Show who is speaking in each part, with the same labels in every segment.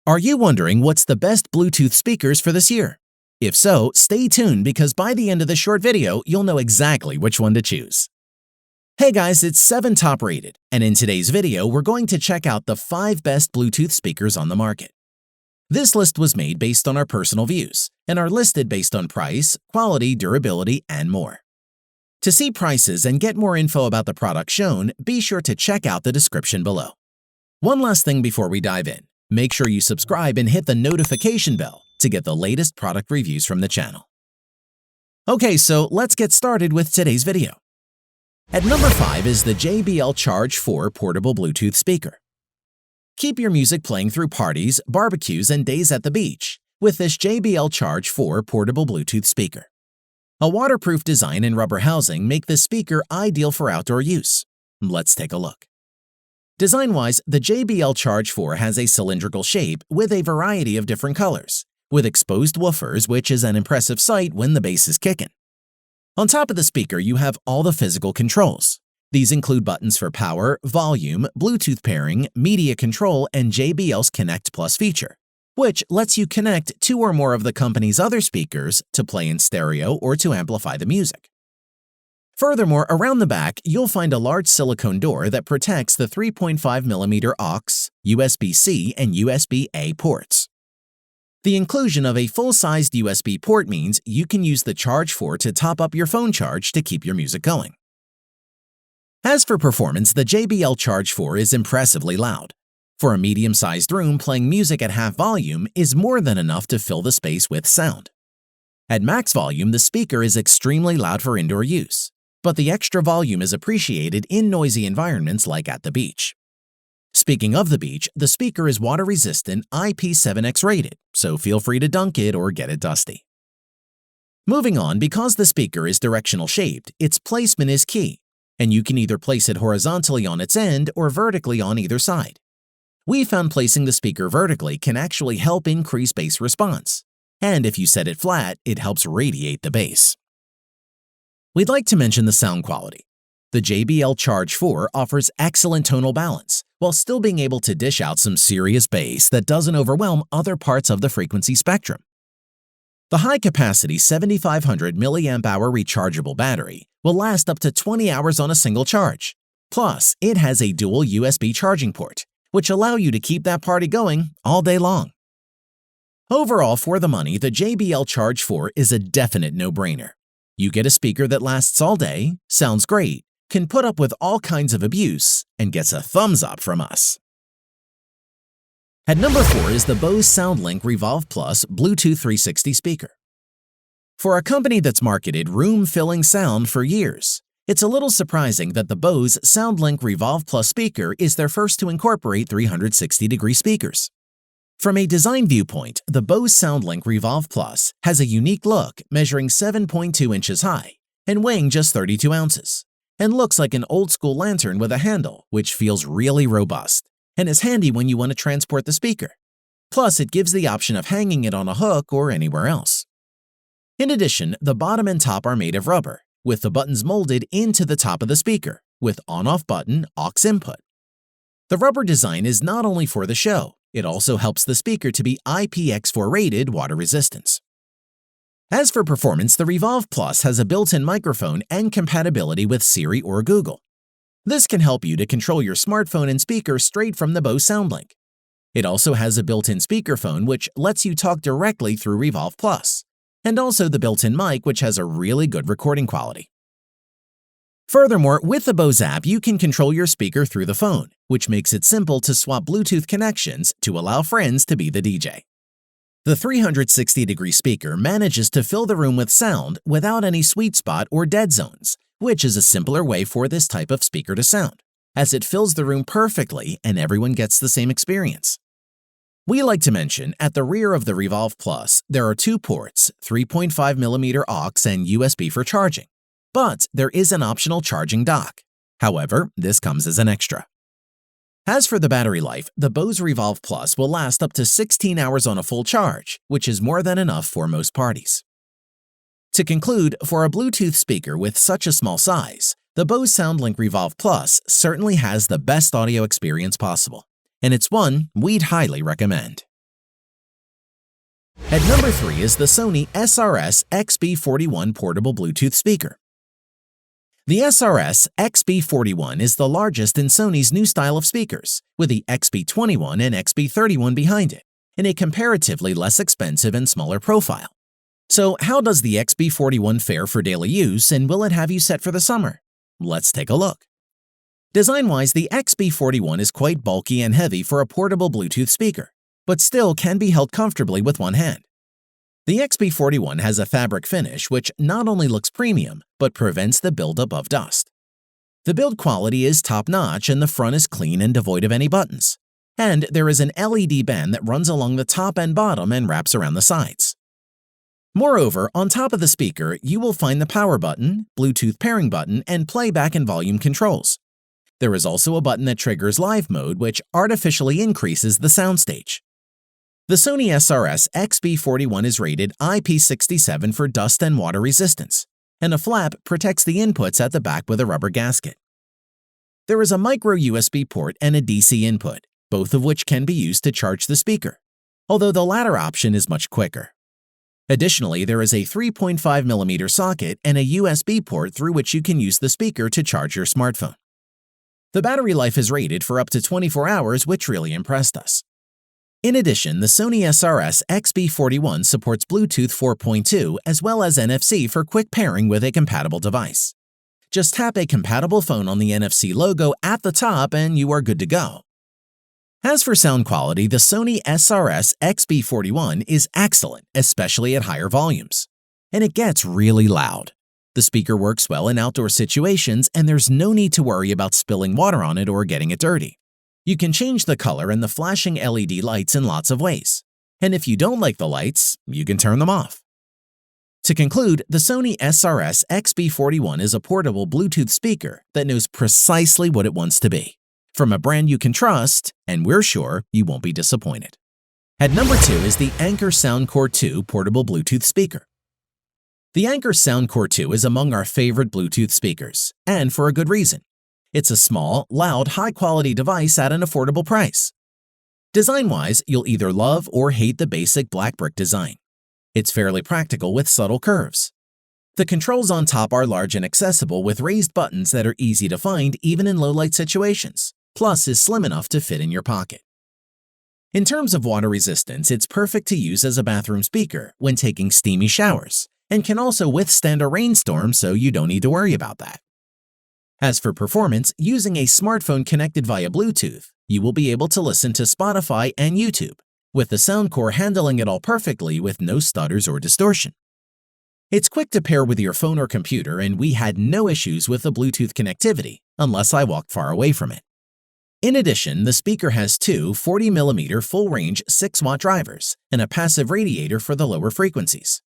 Speaker 1: Are you wondering what's the best Bluetooth speakers for this year? If so, stay tuned because by the end of this short video, you'll know exactly which one to choose. Hey guys, it's 7 Top Rated, and in today's video, we're going to check out the 5 best Bluetooth speakers on the market. This list was made based on our personal views and are listed based on price, quality, durability, and more. To see prices and get more info about the product shown, be sure to check out the description below. One last thing before we dive in. Make sure you subscribe and hit the notification bell to get the latest product reviews from the channel. Okay, so let's get started with today's video. At number 5 is the JBL Charge 4 portable Bluetooth speaker. Keep your music playing through parties, barbecues, and days at the beach with this JBL Charge 4 portable Bluetooth speaker. A waterproof design and rubber housing make this speaker ideal for outdoor use. Let's take a look. Design-wise, the JBL Charge 4 has a cylindrical shape with a variety of different colors, with exposed woofers, which is an impressive sight when the bass is kicking. On top of the speaker, you have all the physical controls. These include buttons for power, volume, Bluetooth pairing, media control, and JBL's Connect Plus feature, which lets you connect 2 or more of the company's other speakers to play in stereo or to amplify the music. Furthermore, around the back, you'll find a large silicone door that protects the 3.5mm aux, USB-C, and USB-A ports. The inclusion of a full-sized USB port means you can use the Charge 4 to top up your phone charge to keep your music going. As for performance, the JBL Charge 4 is impressively loud. For a medium-sized room, playing music at half volume is more than enough to fill the space with sound. At max volume, the speaker is extremely loud for indoor use, but the extra volume is appreciated in noisy environments like at the beach. Speaking of the beach, the speaker is water-resistant IP7X rated, so feel free to dunk it or get it dusty. Moving on, because the speaker is directional shaped, its placement is key, and you can either place it horizontally on its end or vertically on either side. We found placing the speaker vertically can actually help increase bass response, and if you set it flat, it helps radiate the bass. We'd like to mention the sound quality. The JBL Charge 4 offers excellent tonal balance while still being able to dish out some serious bass that doesn't overwhelm other parts of the frequency spectrum. The high-capacity 7500 mAh rechargeable battery will last up to 20 hours on a single charge. Plus, it has a dual USB charging port, which allow you to keep that party going all day long. Overall, for the money, the JBL Charge 4 is a definite no-brainer. You get a speaker that lasts all day, sounds great, can put up with all kinds of abuse, and gets a thumbs up from us. At number 4 is the Bose Soundlink Revolve Plus Bluetooth 360 speaker. For a company that's marketed room-filling sound for years, it's a little surprising that the Bose Soundlink Revolve Plus speaker is their first to incorporate 360-degree speakers. From a design viewpoint, the Bose Soundlink Revolve Plus has a unique look, measuring 7.2 inches high and weighing just 32 ounces, and looks like an old-school lantern with a handle, which feels really robust and is handy when you want to transport the speaker. Plus, it gives the option of hanging it on a hook or anywhere else. In addition, the bottom and top are made of rubber, with the buttons molded into the top of the speaker, with on-off button aux input. The rubber design is not only for the show, it also helps the speaker to be IPX4 rated water resistance. As for performance, the Revolve Plus has a built-in microphone and compatibility with Siri or Google. This can help you to control your smartphone and speaker straight from the Bose Soundlink. It also has a built-in speakerphone which lets you talk directly through Revolve Plus, and also the built-in mic which has a really good recording quality. Furthermore, with the Bose app, you can control your speaker through the phone, which makes it simple to swap Bluetooth connections to allow friends to be the DJ. The 360-degree speaker manages to fill the room with sound without any sweet spot or dead zones, which is a simpler way for this type of speaker to sound, as it fills the room perfectly and everyone gets the same experience. We like to mention, at the rear of the Revolve Plus, there are 2 ports, 3.5mm aux and USB for charging. But there is an optional charging dock. However, this comes as an extra. As for the battery life, the Bose Revolve Plus will last up to 16 hours on a full charge, which is more than enough for most parties. To conclude, for a Bluetooth speaker with such a small size, the Bose Soundlink Revolve Plus certainly has the best audio experience possible, and it's one we'd highly recommend. At number 3 is the Sony SRS XB41 portable Bluetooth speaker. The SRS XB41 is the largest in Sony's new style of speakers, with the XB21 and XB31 behind it, in a comparatively less expensive and smaller profile. So how does the XB41 fare for daily use, and will it have you set for the summer? Let's take a look. Design-wise, the XB41 is quite bulky and heavy for a portable Bluetooth speaker, but still can be held comfortably with one hand. The XB41 has a fabric finish which not only looks premium, but prevents the buildup of dust. The build quality is top-notch and the front is clean and devoid of any buttons. And there is an LED band that runs along the top and bottom and wraps around the sides. Moreover, on top of the speaker, you will find the power button, Bluetooth pairing button, and playback and volume controls. There is also a button that triggers live mode, which artificially increases the soundstage. The Sony SRS XB41 is rated IP67 for dust and water resistance, and a flap protects the inputs at the back with a rubber gasket. There is a micro USB port and a DC input, both of which can be used to charge the speaker, although the latter option is much quicker. Additionally, there is a 3.5mm socket and a USB port through which you can use the speaker to charge your smartphone. The battery life is rated for up to 24 hours, which really impressed us. In addition, the Sony SRS XB41 supports Bluetooth 4.2 as well as NFC for quick pairing with a compatible device. Just tap a compatible phone on the NFC logo at the top and you are good to go. As for sound quality, the Sony SRS XB41 is excellent, especially at higher volumes. And it gets really loud. The speaker works well in outdoor situations and there's no need to worry about spilling water on it or getting it dirty. You can change the color and the flashing LED lights in lots of ways. And if you don't like the lights, you can turn them off. To conclude, the Sony SRS XB41 is a portable Bluetooth speaker that knows precisely what it wants to be, from a brand you can trust, and we're sure you won't be disappointed. At number 2 is the Anker SoundCore 2 portable Bluetooth speaker. The Anker SoundCore 2 is among our favorite Bluetooth speakers, and for a good reason. It's a small, loud, high-quality device at an affordable price. Design-wise, you'll either love or hate the basic black brick design. It's fairly practical with subtle curves. The controls on top are large and accessible with raised buttons that are easy to find even in low-light situations, plus is slim enough to fit in your pocket. In terms of water resistance, it's perfect to use as a bathroom speaker when taking steamy showers, and can also withstand a rainstorm so you don't need to worry about that. As for performance, using a smartphone connected via Bluetooth, you will be able to listen to Spotify and YouTube, with the SoundCore handling it all perfectly with no stutters or distortion. It's quick to pair with your phone or computer, and we had no issues with the Bluetooth connectivity unless I walked far away from it. In addition, the speaker has two 40mm full-range 6-watt drivers and a passive radiator for the lower frequencies.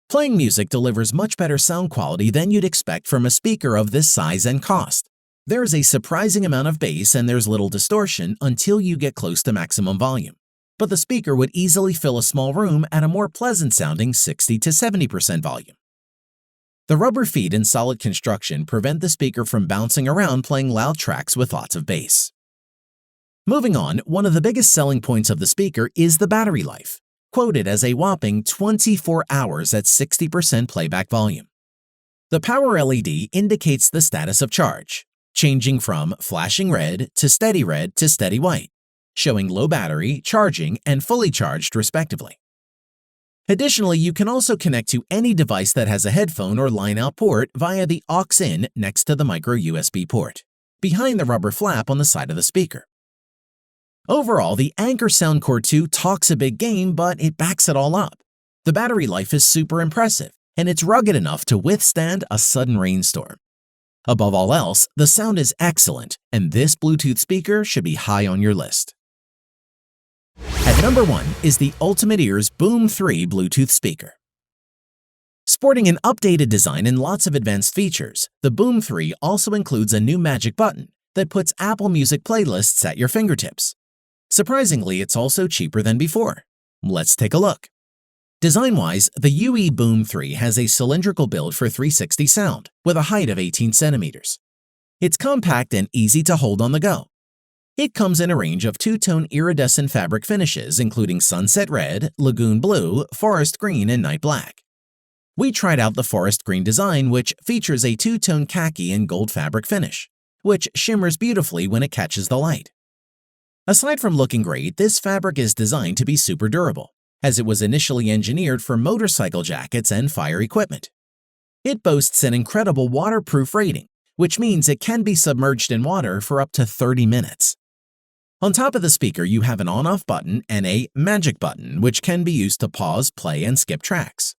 Speaker 1: Playing music delivers much better sound quality than you'd expect from a speaker of this size and cost. There's a surprising amount of bass and there's little distortion until you get close to maximum volume. But the speaker would easily fill a small room at a more pleasant-sounding 60 to 70% volume. The rubber feet and solid construction prevent the speaker from bouncing around playing loud tracks with lots of bass. Moving on, one of the biggest selling points of the speaker is the battery life, quoted as a whopping 24 hours at 60% playback volume. The power LED indicates the status of charge, changing from flashing red to steady white, showing low battery, charging, and fully charged respectively. Additionally, you can also connect to any device that has a headphone or line-out port via the aux-in next to the micro USB port, behind the rubber flap on the side of the speaker. Overall, the Anker SoundCore 2 talks a big game, but it backs it all up. The battery life is super impressive, and it's rugged enough to withstand a sudden rainstorm. Above all else, the sound is excellent, and this Bluetooth speaker should be high on your list. At number 1 is the Ultimate Ears Boom 3 Bluetooth speaker. Sporting an updated design and lots of advanced features, the Boom 3 also includes a new magic button that puts Apple Music playlists at your fingertips. Surprisingly, it's also cheaper than before. Let's take a look. Design-wise, the UE Boom 3 has a cylindrical build for 360 sound with a height of 18 centimeters. It's compact and easy to hold on the go. It comes in a range of two-tone iridescent fabric finishes including sunset red, lagoon blue, forest green, and night black. We tried out the forest green design, which features a two-tone khaki and gold fabric finish, which shimmers beautifully when it catches the light. Aside from looking great, this fabric is designed to be super durable, as it was initially engineered for motorcycle jackets and fire equipment. It boasts an incredible waterproof rating, which means it can be submerged in water for up to 30 minutes. On top of the speaker, you have an on-off button and a magic button, which can be used to pause, play, and skip tracks.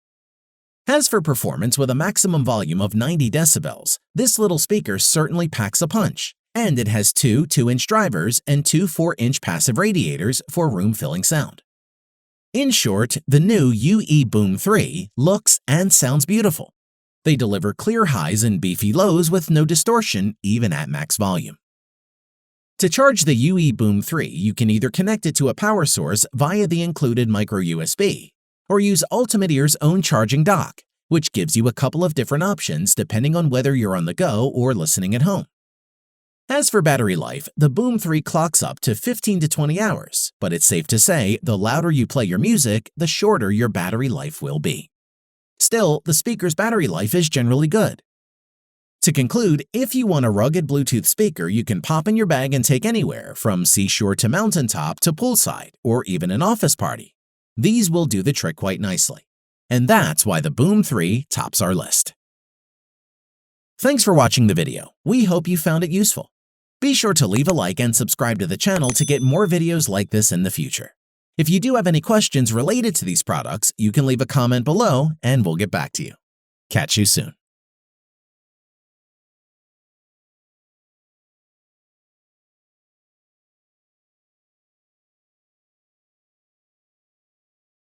Speaker 1: As for performance, with a maximum volume of 90 decibels, this little speaker certainly packs a punch, and it has two 2-inch drivers and two 4-inch passive radiators for room-filling sound. In short, the new UE Boom 3 looks and sounds beautiful. They deliver clear highs and beefy lows with no distortion, even at max volume. To charge the UE Boom 3, you can either connect it to a power source via the included micro USB, or use Ultimate Ear's own charging dock, which gives you a couple of different options depending on whether you're on the go or listening at home. As for battery life, the Boom 3 clocks up to 15 to 20 hours, but it's safe to say the louder you play your music, the shorter your battery life will be. Still, the speaker's battery life is generally good. To conclude, if you want a rugged Bluetooth speaker you can pop in your bag and take anywhere, from seashore to mountaintop to poolside, or even an office party, these will do the trick quite nicely. And that's why the Boom 3 tops our list. Thanks for watching the video. We hope you found it useful. Be sure to leave a like and subscribe to the channel to get more videos like this in the future. If you do have any questions related to these products, you can leave a comment below and we'll get back to you. Catch you soon.